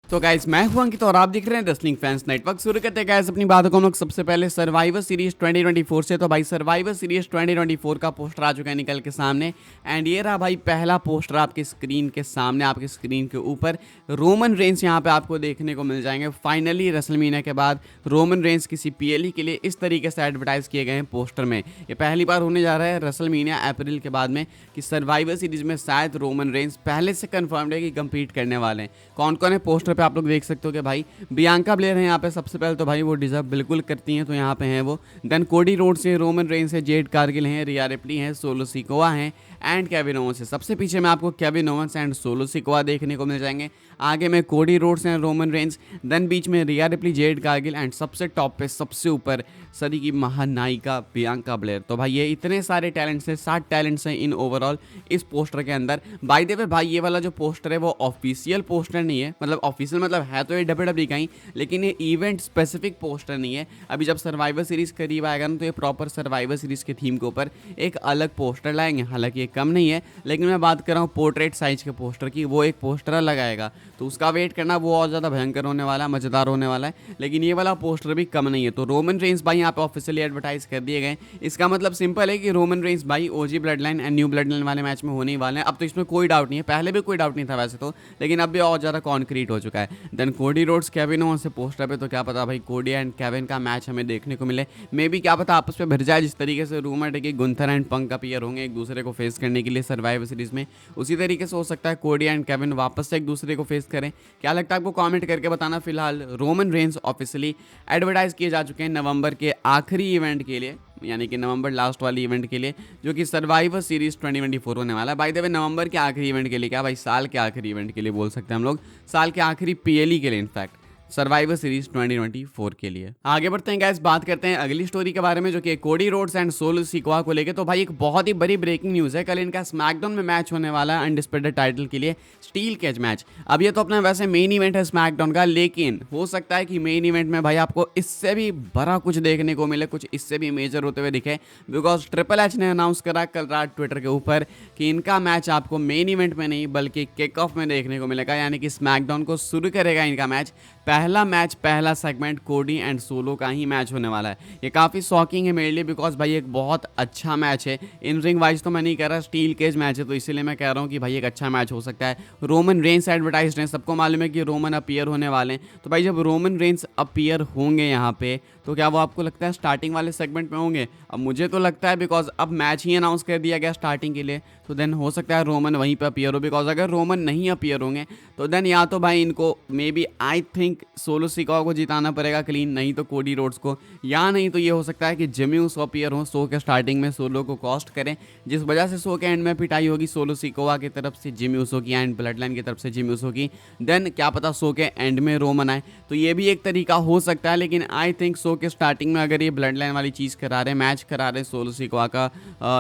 तो गाइस मैं हूं अंकित और आप देख रहे हैं रेसलिंग फैंस नेटवर्क। शुरू करते हैं गाइस अपनी बातों को हम लोग सबसे पहले सर्वाइवर सीरीज 2024 से। तो भाई सर्वाइवर सीरीज 2024 का पोस्टर आ चुका है निकल के सामने एंड ये रहा भाई पहला पोस्टर आपके स्क्रीन के सामने, आपके स्क्रीन के ऊपर रोमन रेंस यहाँ पे आपको देखने को मिल जाएंगे। फाइनली रेसलमेनिया के बाद रोमन रेंस किसी पीएलई के लिए इस तरीके से एडवर्टाइज किए गए हैं पोस्टर में। ये पहली बार होने जा रहा है रेसलमेनिया अप्रैल के बाद में कि सर्वाइवर सीरीज में शायद रोमन रेंस पहले से कंफर्म्ड है कि कंपीट करने वाले हैं। कौन कौन है पोस्टर पे आप लोग देख सकते हो कि भाई बियांका ब्लेयर है यहाँ पे सबसे पहले, तो भाई वो डिजर्व बिल्कुल करती हैं, तो यहाँ पे हैं वो। देन कोडी रोड्स है, रोमन रेंस है, जेड कारगिल हैं, रिया रिप्ली हैं, सोलो सिकोवा हैं एंड केविन ओवेंस है। सबसे पीछे में आपको Kevin Owens and solo Sikoa देखने को मिल जाएंगे। आगे में कोडी रोड्स हैं, रोमन रेंस, देन बीच में रिया रिप्ली, जेड कारगिल एंड सबसे टॉप पे सबसे ऊपर सदी की महानायिका बियांका ब्लेयर। तो भाई ये इतने सारे टैलेंट्स हैं, 7 टैलेंट्स हैं इन ओवरऑल इस पोस्टर के अंदर। बाय द वे भाई ये वाला जो पोस्टर है वो ऑफिशियल पोस्टर नहीं है, मतलब ऑफिशियल मतलब है तो ये डब्ल्यूडब्ल्यूई का ही, लेकिन ये इवेंट स्पेसिफिक पोस्टर नहीं है। अभी जब सर्वाइवर सीरीज करीब आएगा ना तो ये प्रॉपर सर्वाइवर सीरीज के थीम के ऊपर एक अलग पोस्टर लाएंगे। हालांकि ये कम नहीं है, लेकिन मैं बात कर रहा हूँ पोर्ट्रेट साइज के पोस्टर की, वो एक पोस्टर अलग आएगा, तो उसका वेट करना, वो और ज़्यादा भयंकर होने वाला है, मज़ेदार होने वाला है। लेकिन ये वाला पोस्टर भी कम नहीं है। तो रोमन रेंस भाई यहाँ पे ऑफिशियली एडवर्टाइज कर दिए गए। इसका मतलब सिंपल है कि रोमन रेंस भाई OG blood line and new blood line वाले मैच में होने ही वाले हैं। अब तो इसमें कोई डाउट नहीं है, पहले भी कोई डाउट नहीं था वैसे तो, लेकिन अब भी और ज़्यादा कॉन्क्रीट हो चुका है। Then Cody Rhodes Kevin Owens से पोस्टर पे, तो क्या पता भाई कोडी एंड केविन का मैच हमें देखने को मिले। मे बी क्या पता आपस में भिड़ जाए, जिस तरीके से रूमर है कि गुंथर एंड पंक अपीयर होंगे एक दूसरे को फेस करने के लिए सर्वाइवर सीरीज में, उसी तरीके से हो सकता है कोडी एंड केविन वापस से एक दूसरे को फेस करें। क्या लगता है आपको कमेंट करके बताना। फिलहाल रोमन रेंस ऑफिशियली एडवर्टाइज किए जा चुके हैं नवंबर के आखिरी इवेंट के लिए, यानी कि नवंबर लास्ट वाली इवेंट के लिए, जो कि सर्वाइवर सीरीज 2024 होने वाला है। बाय द वे नवंबर के आखिरी इवेंट के लिए, क्या भाई साल के आखिरी इवेंट के लिए बोल सकते हैं हम लोग, साल के आखिरी पीएलई के लिए इनफैक्ट सर्वाइवर सीरीज 2024 के लिए। आगे बढ़ते हैं गाइस, बात करते हैं अगली स्टोरी के बारे में जो कि Cody Rhodes and solo Sikoa को लेके। तो भाई एक बहुत ही बड़ी ब्रेकिंग न्यूज़ है, कल इनका स्मैकडाउन में मैच होने वाला है अनडिस्प्यूटेड टाइटल के लिए, स्टील केज मैच। अब ये तो अपना वैसे मेन इवेंट है स्मैकडाउन का, लेकिन हो सकता है कि मेन इवेंट में भाई आपको इससे भी बड़ा कुछ देखने को मिले, कुछ इससे भी मेजर होते हुए दिखे, बिकॉज ट्रिपल एच ने अनाउंस करा कल रात ट्विटर के ऊपर कि इनका मैच आपको मेन इवेंट में नहीं बल्कि किक ऑफ में देखने को मिलेगा, यानी कि स्मैकडाउन को शुरू करेगा इनका मैच। पहला मैच, पहला सेगमेंट कोडी एंड सोलो का ही मैच होने वाला है। ये काफ़ी शॉकिंग है मेरे लिए, बिकॉज भाई एक बहुत अच्छा मैच है। इन रिंग वाइज तो मैं नहीं कह रहा, स्टील केज मैच है, तो इसीलिए मैं कह रहा हूँ कि भाई एक अच्छा मैच हो सकता है। रोमन रेंस एडवर्टाइज हैं, सबको मालूम है कि रोमन अपीयर होने वाले हैं, तो भाई जब रोमन रेंस अपीयर होंगे यहाँ पे, तो क्या वो आपको लगता है स्टार्टिंग वाले सेगमेंट में होंगे? अब मुझे तो लगता है, बिकॉज अब मैच ही अनाउंस कर दिया गया स्टार्टिंग के लिए, तो देन हो सकता है रोमन वहीं पे अपीयर हो। बिकॉज अगर रोमन नहीं अपीयर होंगे तो देन या तो भाई इनको maybe I think Solo Sikoa को जिताना पड़ेगा क्लीन, नहीं तो कोडी रोड्स को, या नहीं तो ये हो सकता है कि जिमी ऊसो अपीयर हो, शो के स्टार्टिंग में सोलो को कॉस्ट करें, जिस वजह से शो के एंड में पिटाई होगी सोलो सिकोवा की तरफ से जिमी ऊसो की एंड ब्लड लाइन की तरफ से जिमी ऊसो की। देन क्या पता शो के एंड में रोमन आए, तो ये भी एक तरीका हो सकता है। लेकिन आई थिंक शो के स्टार्टिंग में अगर ये ब्लड लाइन वाली चीज़ करा रहे हैं, मैच करा रहे हैं सोलो सिकोवा का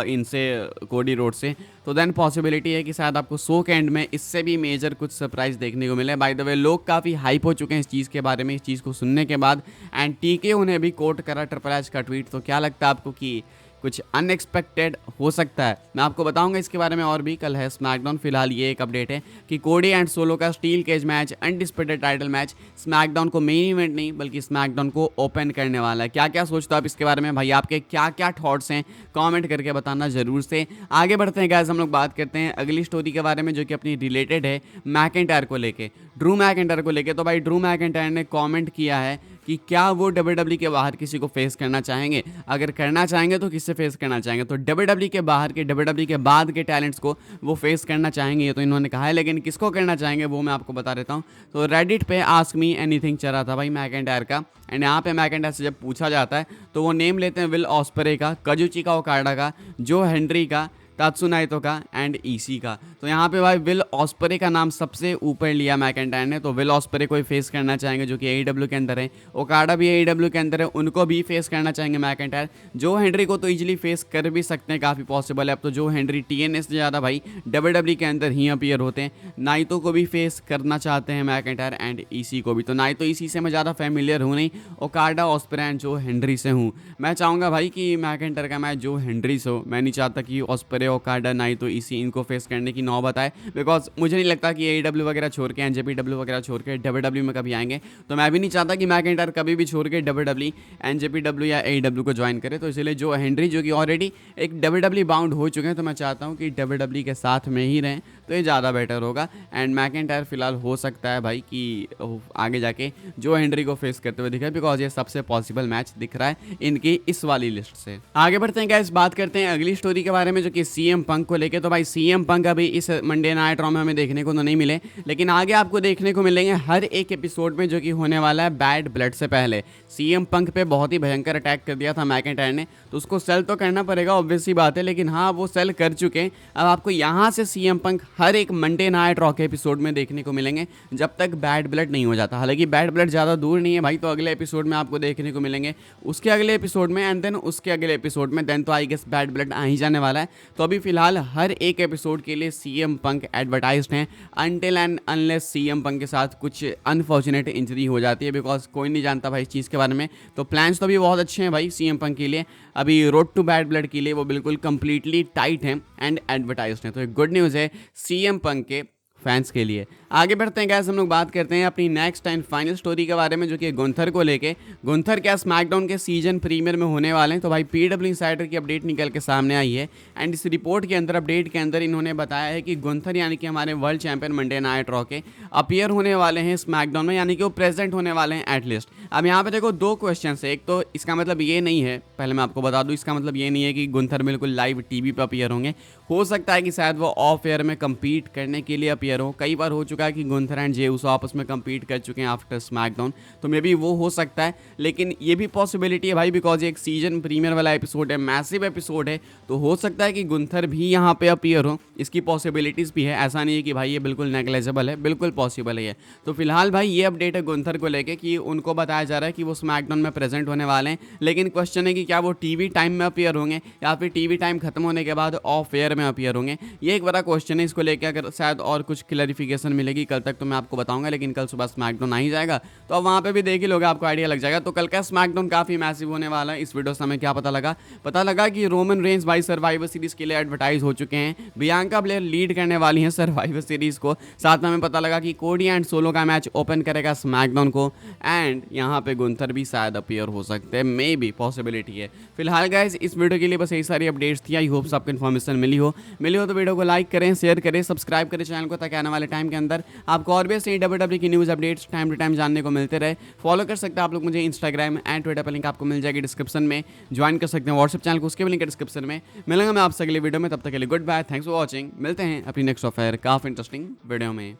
इनसे कोडी रोड से, तो देन पॉसिबिलिटी है कि शायद आपको शो के एंड में इससे भी मेजर कुछ सरप्राइज देखने को मिले। बाय द वे लोग काफ़ी हाइप हो चुके हैं इस चीज़ के बारे में, इस चीज़ को सुनने के बाद, एंड टीके उन्हें भी कोट करा ट्रिपल एच का ट्वीट। तो क्या लगता है आपको कि कुछ अनएक्सपेक्टेड हो सकता है? मैं आपको बताऊंगा इसके बारे में और भी, कल है स्मैकडाउन। फिलहाल ये एक अपडेट है कि कोडी एंड सोलो का steel cage match, undisputed title match, SmackDown को मेन इवेंट नहीं बल्कि स्मैकडाउन को ओपन करने वाला है। क्या क्या सोचते हो आप इसके बारे में भाई, आपके क्या क्या थॉट्स हैं कमेंट करके बताना जरूर से। आगे बढ़ते हैं गाइस, हम लोग बात करते हैं अगली स्टोरी के बारे में जो कि अपनी रिलेटेड है मैकिंटायर को लेके, ड्रू मैकिंटायर को लेके। तो भाई ड्रू मैकिंटायर ने कमेंट किया है कि क्या वो डब्ल्यूडब्ल्यूई के बाहर किसी को फेस करना चाहेंगे, अगर करना चाहेंगे तो किससे फेस करना चाहेंगे? तो डब्ल्यूडब्ल्यूई के बाहर के, डब्ल्यूडब्ल्यूई के बाद के टैलेंट्स को वो फेस करना चाहेंगे, ये तो इन्होंने कहा है, लेकिन किसको करना चाहेंगे वो मैं आपको बता देता हूँ। तो रेडिट पे आस्क मी एनीथिंग चल रहा था भाई मैकिंटायर का, एंड यहाँ पे मैकिंटायर से जब पूछा जाता है तो वो नेम लेते हैं विल ऑस्प्रे का, काजुचिका ओकाडा का, जो हेनरी का, तात्सुनाइतो का एंड ईसी का। तो यहाँ पे भाई विल ऑस्प्रे का नाम सबसे ऊपर लिया मैकिंटायर ने। तो विल ऑस्प्रे को ही फेस करना चाहेंगे जो कि एईडब्ल्यू के अंदर है, ओकाडा भी एईडब्ल्यू के अंदर है, उनको भी फेस करना चाहेंगे मैकिंटायर। जो हेनरी को तो इजीली फेस कर भी सकते हैं, काफ़ी पॉसिबल है। अब तो जो हेनरी टीएनए से ज़्यादा भाई डब्ल्यूडब्ल्यूई के अंदर ही अपीयर होते हैं। नाइतो को भी फेस करना चाहते हैं मैकिंटायर एंड ईसी को भी। तो नाइतो ईसी से मैं ज़्यादा फेमिलियर हूँ नहीं, ओकाडा, ऑस्प्रे एंड जो हेनरी से हूँ। मैं चाहूँगा भाई कि मैकिंटायर का मैच जो हेनरी से हो, मैं नहीं चाहता कि ऑस्प्रे ओकाडा, नाइतो, इसी इनको फेस करने की नौबत आए, बिकॉज मुझे नहीं लगता कि AEW वगैरह छोड़ के, NJPW वगैरह छोड़ के WWE में कभी आएंगे। तो मैं भी नहीं चाहता कि मैकिंटायर कभी भी छोड़ के WWE, NJPW या AEW को ज्वाइन करे। तो इसलिए जो हेनरी जो कि ऑलरेडी एक WWE बाउंड हो चुके हैं, तो मैं चाहता हूँ कि WWE के साथ में ही रहें, तो ये ज़्यादा बेटर होगा। एंड मैकिंटायर फिलहाल हो सकता है भाई कि आगे जाके जो हेनरी को फेस करते हुए दिखे, बिकॉज ये सबसे पॉसिबल मैच दिख रहा है इनकी इस वाली लिस्ट से। आगे बढ़ते हैं गाइस, बात करते हैं अगली स्टोरी के बारे में, जो कि CM पंक को लेके। तो भाई CM पंक अभी इस मंडे नाइट रॉ में हमें देखने को तो नहीं मिले, लेकिन आगे आपको देखने को मिलेंगे हर एक एपिसोड में, जो कि होने वाला है बैड ब्लड से पहले। CM पंक पे बहुत ही भयंकर अटैक कर दिया था मैकिंटायर ने, तो उसको सेल तो करना पड़ेगा, ऑब्वियस सी बात है, लेकिन हाँ वो सेल कर चुके हैं। अब आपको यहाँ से CM पंक हर एक मंडे नाइट रॉ के एपिसोड में देखने को मिलेंगे, जब तक बैड ब्लड नहीं हो जाता। हालांकि बैड ब्लड ज़्यादा दूर नहीं है भाई, तो अगले एपिसोड में आपको देखने को मिलेंगे, उसके अगले एपिसोड में, एंड देन उसके अगले एपिसोड में, देन तो आई गेस बैड ब्लड आ ही जाने वाला है। तो अभी फिलहाल हर एक एपिसोड के लिए CM पंक एडवर्टाइज्ड हैं, अनटिल एंड अनलेस CM पंक के साथ कुछ अनफॉर्चुनेट इंजरी हो जाती है, बिकॉज कोई नहीं जानता भाई इस चीज़ के बारे में। तो प्लान्स तो अभी बहुत अच्छे हैं भाई CM पंक के लिए, अभी रोड टू बैड ब्लड के लिए वो बिल्कुल कंप्लीटली टाइट हैं एंड एडवर्टाइज्ड हैं। तो एक गुड न्यूज़ है CM पंक के फैंस के लिए। आगे बढ़ते हैं गैस, हम लोग बात करते हैं अपनी नेक्स्ट एंड फाइनल स्टोरी के बारे में, जो कि गुंथर को लेके। गुंथर क्या स्मैकडाउन के सीजन प्रीमियर में होने वाले हैं। तो भाई PW इंसाइडर की अपडेट निकल के सामने आई है, एंड इस रिपोर्ट के अंदर, अपडेट के अंदर इन्होंने बताया है कि गुंथर यानी कि हमारे world champion Monday night raw के अपीयर होने वाले हैं स्मैकडाउन में, यानी कि वो प्रेजेंट होने वाले हैं एटलीस्ट। अब यहाँ पे देखो दो क्वेश्चन है, एक तो इसका मतलब ये नहीं है, पहले मैं आपको बता दूँ, इसका मतलब ये नहीं है कि गुंथर बिल्कुल लाइव TV पर अपीयर होंगे। हो सकता है कि शायद वो ऑफ एयर में compete करने के लिए अपीयर हो। कई बार हो चुका है कि गुंथर एंड जे उसो आपस में compete कर चुके हैं आफ्टर स्मैकडाउन, तो मे बी वो हो सकता है। लेकिन ये भी पॉसिबिलिटी है भाई, बिकॉज ये एक सीजन प्रीमियर वाला एपिसोड है, मैसिव एपिसोड है, तो हो सकता है कि गुंथर भी यहाँ पे अपीयर हो, इसकी पॉसिबिलिटीज़ भी है। ऐसा नहीं है कि भाई ये बिल्कुल नेग्लेजेबल है, बिल्कुल पॉसिबल है ये। तो फिलहाल भाई ये अपडेट है गुंथर को लेके कि उनको बताया जा रहा है कि वो स्मैकडाउन में प्रेजेंट होने वाले हैं। लेकिन क्वेश्चन है कि क्या वो TV टाइम में अपीयर होंगे या फिर TV टाइम खत्म होने के बाद ऑफ एयर में अपीयर होंगे, ये एक बड़ा क्वेश्चन है। इसको लेकर अगर शायद और कुछ क्लैरिफिकेशन मिलेगी कल तक तो मैं आपको बताऊंगा, लेकिन कल सुबह स्मैकडाउन आ ही जाएगा, तो अब वहाँ पे भी देख ही लोगे, आपको आइडिया लग जाएगा। तो कल का स्मैकडाउन काफ़ी मैसिव होने वाला है। इस वीडियो से हमें क्या पता लगा कि रोमन रेंज भाई सर्वाइवर सीरीज के लिए एडवर्टाइज हो चुके हैं, बियांका ब्लेयर लीड करने वाली हैं सर्वाइवर सीरीज को। साथ में हमें पता लगा कि कोडी एंड सोलो का मैच ओपन करेगा स्मैकडाउन को, एंड यहाँ पे गुंथर भी शायद अपीयर हो सकते हैं, मे बी पॉसिबिलिटी है। फिलहाल गाइस इस वीडियो के लिए बस यही सारी अपडेट्स थी। आई होप सबको इन्फॉर्मेशन मिली हो तो वीडियो को लाइक करें, शेयर करें, सब्सक्राइब करें चैनल को, ताकि आने वाले टाइम के अंदर आपको और भी ऐसे WWE की news updates time to time जानने को मिलते रहे। फॉलो कर सकते हैं आप लोग मुझे इंस्टाग्राम एंड ट्विटर पर, लिंक आपको मिल जाएगी डिस्क्रिप्शन में। ज्वाइन कर सकते हैं व्हाट्सएप चैनल को, उसके भी लिंक डिस्क्रिप्शन में। मिलेंगे मैं आपसे अगले वीडियो में, तब तक के लिए good bye, thanks for watching. मिलते हैं अपनी नेक्स्ट ऑफर काफ़ी इंटरेस्टिंग वीडियो में।